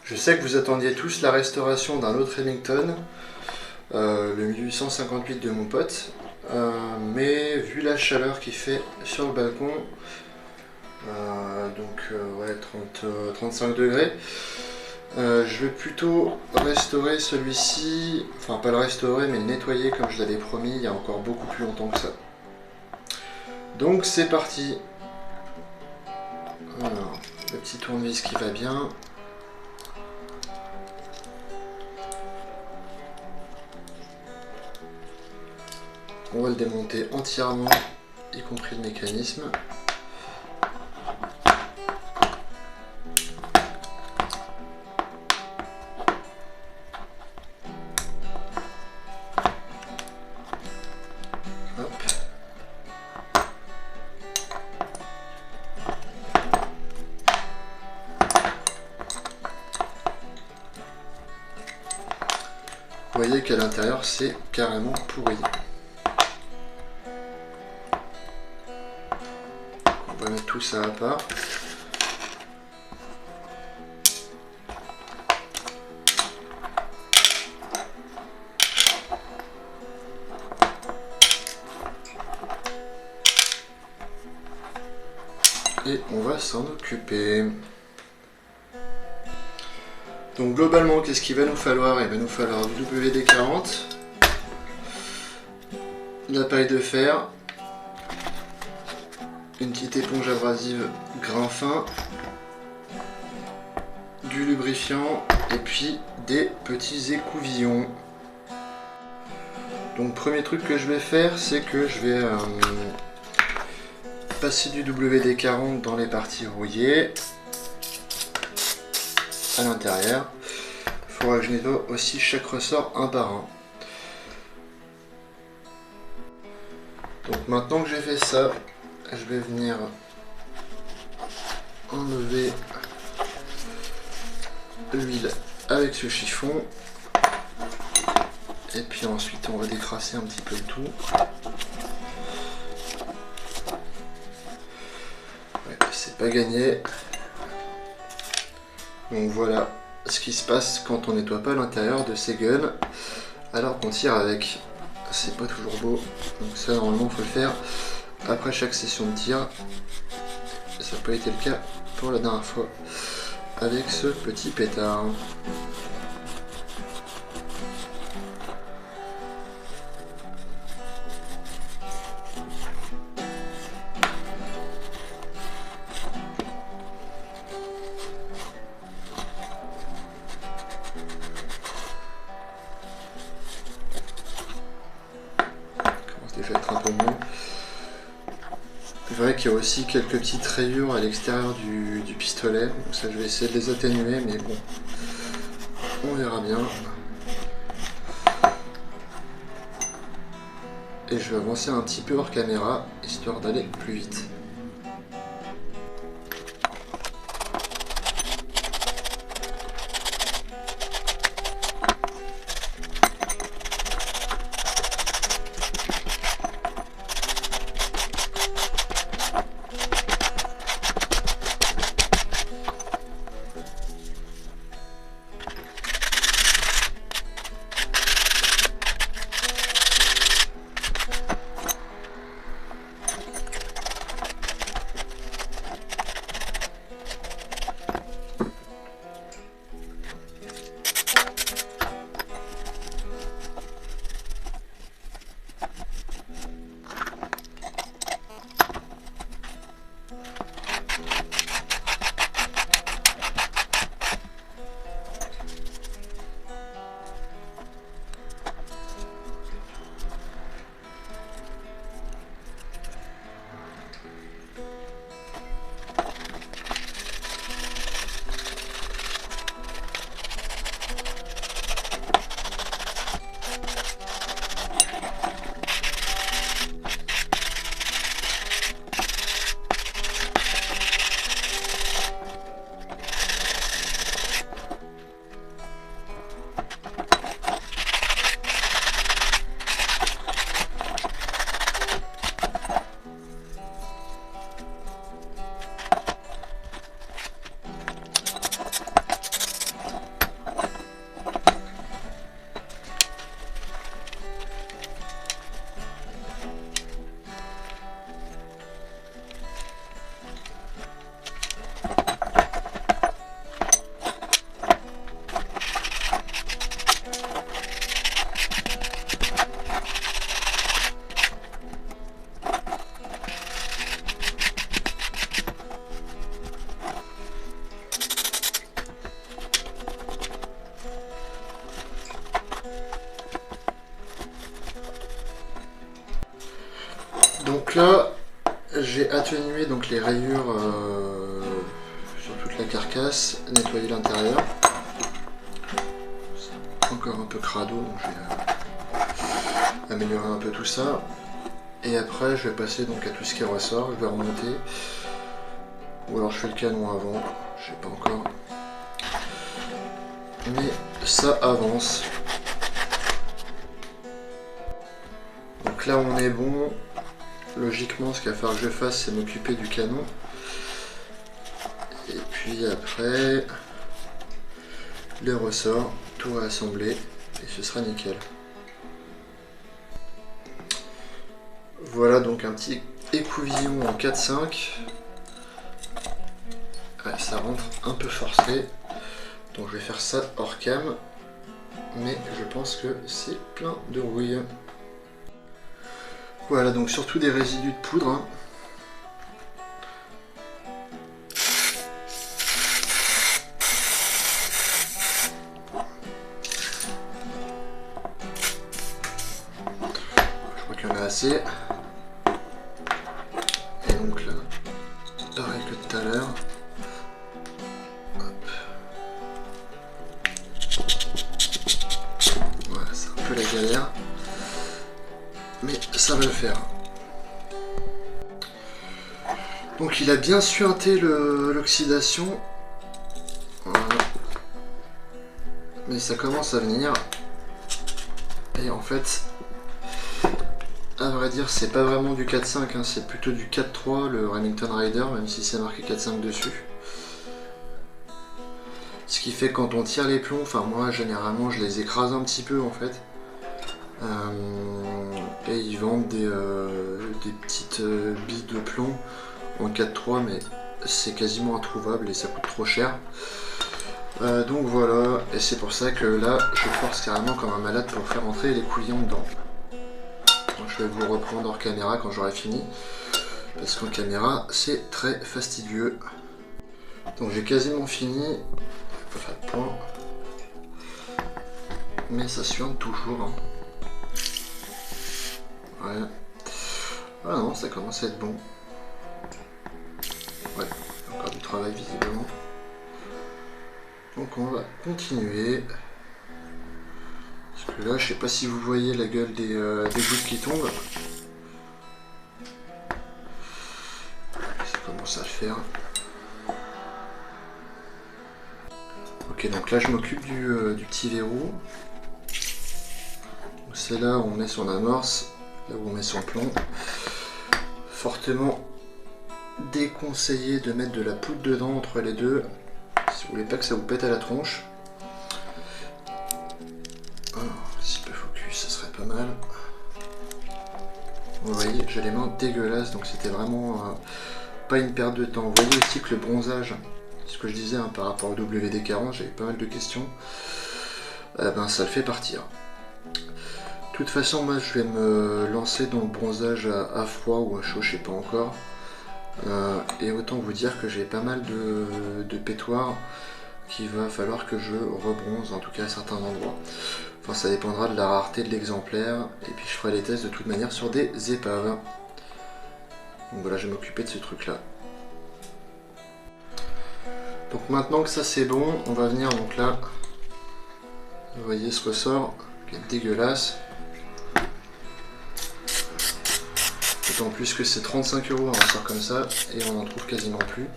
Je sais que vous attendiez tous la restauration d'un autre Remington, le 1858 de mon pote, mais vu la chaleur qu'il fait sur le balcon, ouais, 35 degrés, je vais plutôt restaurer celui-ci, enfin pas le restaurer mais le nettoyer comme je l'avais promis il y a encore beaucoup plus longtemps que ça. Donc c'est parti. Alors, le petit tournevis qui va bien. On va le démonter entièrement, y compris le mécanisme. Hop. Vous voyez qu'à l'intérieur c'est carrément pourri. On va mettre tout ça à part. Et on va s'en occuper. Donc globalement, qu'est-ce qu'il va nous falloir? Il va nous falloir du WD-40, de la paille de fer, une petite éponge abrasive grain fin, du lubrifiant et puis des petits écouvillons. Donc premier truc que je vais faire, c'est que je vais passer du WD-40 dans les parties rouillées à l'intérieur. Il faudra que je nettoie aussi chaque ressort un par un. Donc maintenant que j'ai fait ça, je vais venir enlever l'huile avec ce chiffon. Et puis ensuite on va décrasser un petit peu le tout. Ouais, c'est pas gagné. Donc voilà ce qui se passe quand on nettoie pas l'intérieur de ces guns alors qu'on tire avec. C'est pas toujours beau. Donc ça normalement faut le faire après chaque session de tir. Ça n'a pas été le cas pour la dernière fois avec ce petit pétard. Déjà être un peu mieux. C'est vrai qu'il y a aussi quelques petites rayures à l'extérieur du pistolet, donc ça je vais essayer de les atténuer, mais bon, on verra bien. Et je vais avancer un petit peu hors caméra, histoire d'aller plus vite. là, j'ai atténué donc les rayures sur toute la carcasse, nettoyé l'intérieur. Encore un peu crado, donc je vais améliorer un peu tout ça. Et après, je vais passer donc à tout ce qui ressort, je vais remonter. Ou alors je fais le canon avant, je sais pas encore. Mais ça avance. Donc là on est bon. Logiquement ce qu'il va falloir que je fasse c'est m'occuper du canon. Et puis après les ressorts, tout réassembler et ce sera nickel. Voilà donc un petit écouvillon en 4-5. Ouais, ça rentre un peu forcé. Donc je vais faire ça hors cam. Mais je pense que c'est plein de rouille. Voilà, donc surtout des résidus de poudre. Hein. Je crois qu'il y en a assez. Et donc là, pareil que tout à l'heure. Voilà, c'est un peu la galère. Mais ça va le faire. Donc il a bien suinté l'oxydation. Voilà. Mais ça commence à venir. Et en fait, à vrai dire, c'est pas vraiment du 4-5, hein, c'est plutôt du 4-3, le Remington Raider, même si c'est marqué 4-5 dessus. Ce qui fait que quand on tire les plombs, enfin moi généralement je les écrase un petit peu en fait. Et ils vendent des petites billes de plomb en 4-3, mais c'est quasiment introuvable et ça coûte trop cher. Donc voilà, et c'est pour ça que là je force carrément comme un malade pour faire entrer les couillons dedans. Donc, je vais vous reprendre hors caméra quand j'aurai fini, parce qu'en caméra c'est très fastidieux. Donc j'ai quasiment fini, pas faire de point, mais ça suinte toujours. Hein. Ouais. Ah non, ça commence à être bon. Ouais, encore du travail visiblement. Donc on va continuer. Parce que là, je sais pas si vous voyez la gueule des gouttes qui tombent. Ça commence à le faire. Ok, donc là je m'occupe du petit verrou. C'est là où on met son amorce, là où on met son plomb. Fortement déconseillé de mettre de la poudre dedans entre les deux, si vous voulez pas que ça vous pète à la tronche. Si peu focus, ça serait pas mal. Vous voyez, j'ai les mains dégueulasses, donc c'était vraiment pas une perte de temps. Vous voyez aussi que le bronzage, ce que je disais hein, par rapport au WD-40, j'avais pas mal de questions. Ben ça le fait partir. De toute façon, moi je vais me lancer dans le bronzage à froid ou à chaud, je sais pas encore. Et autant vous dire que j'ai pas mal de pétoirs qu'il va falloir que je rebronze, en tout cas à certains endroits. Enfin, ça dépendra de la rareté de l'exemplaire, et puis je ferai les tests de toute manière sur des épaves. Donc voilà, je vais m'occuper de ce truc là. Donc maintenant que ça c'est bon, on va venir donc là. Vous voyez ce ressort qui est dégueulasse. D'autant plus que c'est 35 € un ressort comme ça et on n'en trouve quasiment plus.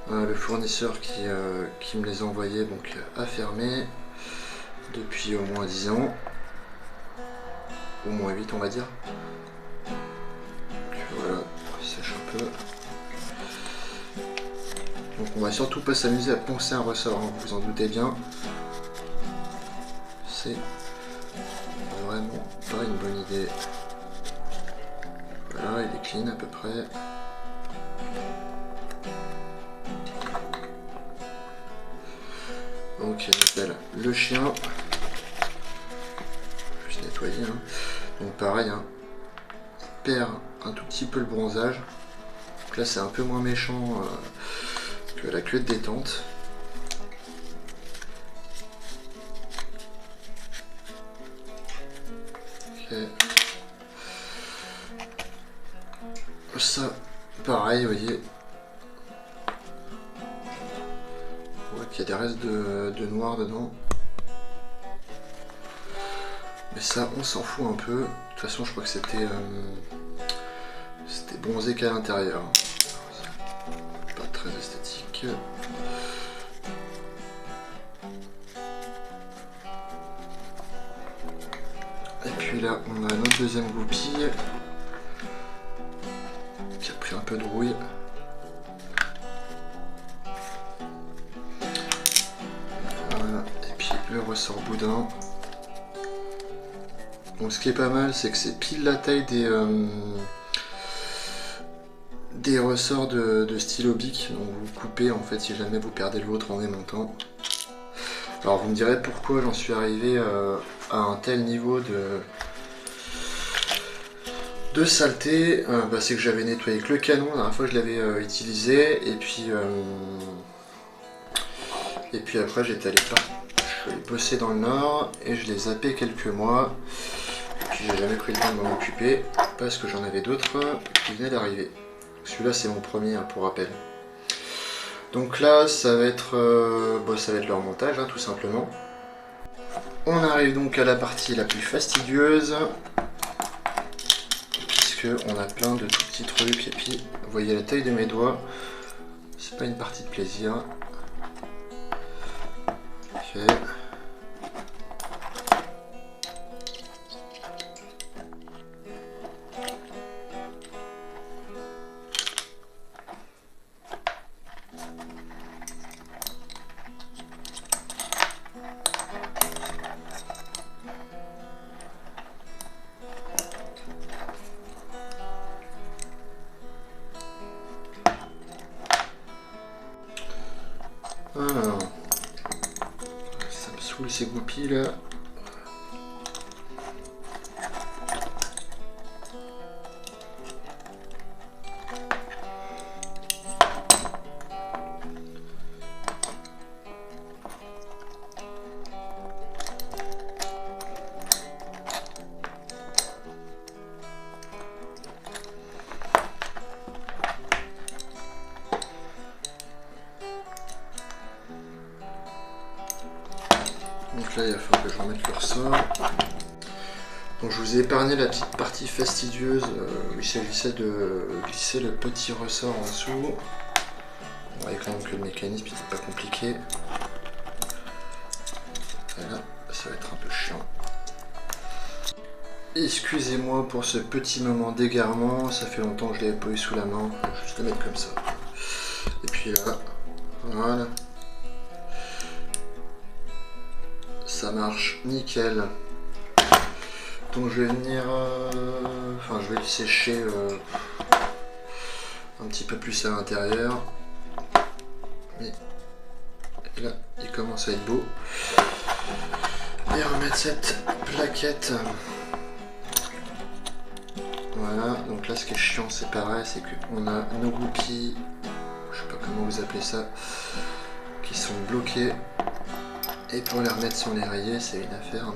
Le fournisseur qui me les envoyait donc a fermé depuis au moins 10 ans. Au moins 8 on va dire. Donc voilà, il sèche un peu. Donc on va surtout pas s'amuser à poncer un ressort, hein, vous en doutez bien. C'est vraiment pas une bonne idée. Voilà, il est clean à peu près. Ok, nickel. Le chien, juste nettoyer. Hein. Donc pareil, hein, perd un tout petit peu le bronzage. Donc là, c'est un peu moins méchant que la queue de détente. Ok. ça, pareil, vous voyez. On voit qu'il y a des restes de noir dedans. Mais ça, on s'en fout un peu. De toute façon, je crois que c'était bronzé qu'à l'intérieur. Pas très esthétique. Et puis là, on a notre deuxième goupille qui a pris un peu de rouille. Voilà. Et puis le ressort boudin. Donc ce qui est pas mal, c'est que c'est pile la taille des ressorts de stylo bic. Donc vous coupez en fait si jamais vous perdez le vôtre en démontant. Alors vous me direz pourquoi j'en suis arrivé à un tel niveau de saleté. C'est que j'avais nettoyé que le canon, la dernière fois je l'avais utilisé, et puis après j'étais allé bosser dans le nord et je l'ai zappé quelques mois. Et puis j'ai jamais pris le temps de m'en occuper parce que j'en avais d'autres qui venaient d'arriver. Celui-là c'est mon premier pour rappel. Donc là, ça va être le remontage, tout simplement. On arrive donc à la partie la plus fastidieuse, puisque on a plein de tout petits trucs. Et puis, vous voyez la taille de mes doigts, c'est pas une partie de plaisir. Ok. Alors, ça me saoule ces goupilles là. Donc là, il va falloir que je remette le ressort. Donc je vous ai épargné la petite partie fastidieuse où il s'agissait de glisser le petit ressort en dessous. Vous voyez quand même que le mécanisme n'est pas compliqué. Et là, ça va être un peu chiant. Excusez-moi pour ce petit moment d'égarement, ça fait longtemps que je l'avais pas eu sous la main. Je vais juste le mettre comme ça. Et puis là, voilà. Ça marche nickel. Donc je vais venir, je vais le sécher un petit peu plus à l'intérieur. Mais là, il commence à être beau. Et remettre cette plaquette. Voilà, donc là ce qui est chiant c'est pareil, c'est qu'on a nos goupilles, je sais pas comment vous appelez ça, qui sont bloquées. Et pour les remettre sur les rayés, c'est une affaire un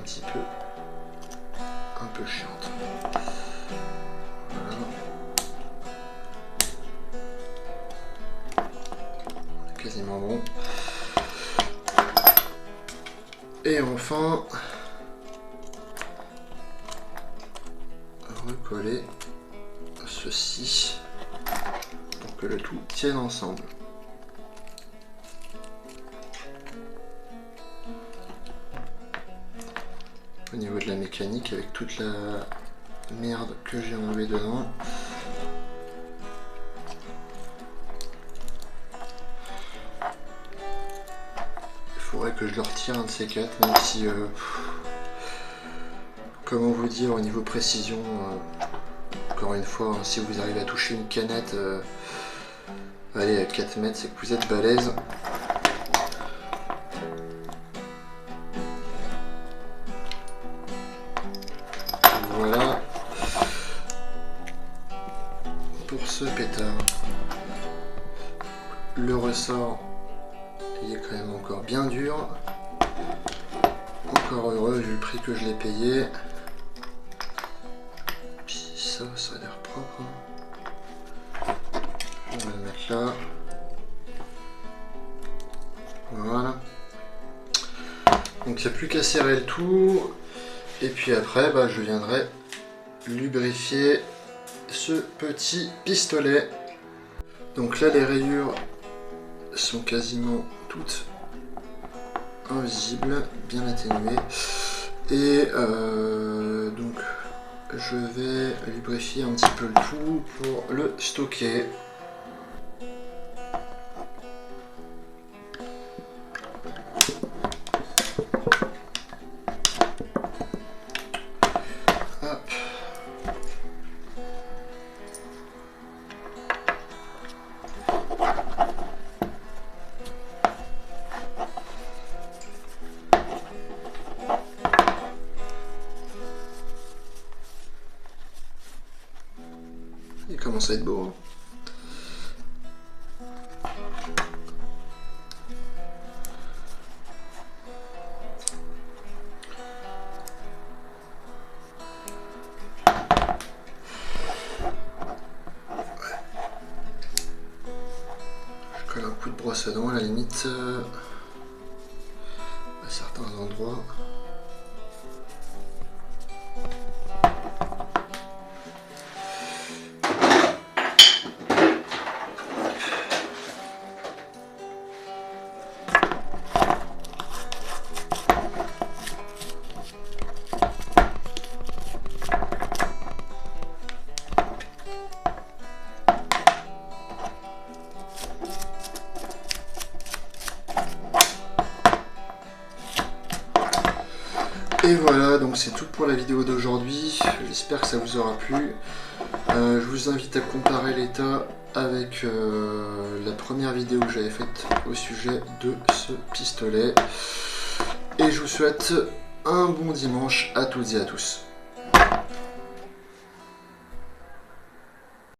peu chiante. Voilà. On est quasiment bon. Et enfin, recoller ceci pour que le tout tienne ensemble. Au niveau de la mécanique, avec toute la merde que j'ai enlevée dedans. Il faudrait que je le retire un de ces quatre, même si, comment vous dire, au niveau précision, encore une fois, si vous arrivez à toucher une canette, allez, à 4 mètres, c'est que vous êtes balèze. Voilà pour ce pétard. Le ressort, il est quand même encore bien dur. Encore heureux vu le prix que je l'ai payé. Puis ça a l'air propre. On va le mettre là. Voilà. Donc il n'y a plus qu'à serrer le tout. Et puis après, bah, je viendrai lubrifier ce petit pistolet. Donc là, les rayures sont quasiment toutes invisibles, bien atténuées. Et donc je vais lubrifier un petit peu le tout pour le stocker. Hop. Il commence à être beau. Je colle un coup de brosse à dents à la limite à certains endroits. Et voilà, donc c'est tout pour la vidéo d'aujourd'hui. J'espère que ça vous aura plu. Je vous invite à comparer l'état avec la première vidéo que j'avais faite au sujet de ce pistolet. Et je vous souhaite un bon dimanche à toutes et à tous.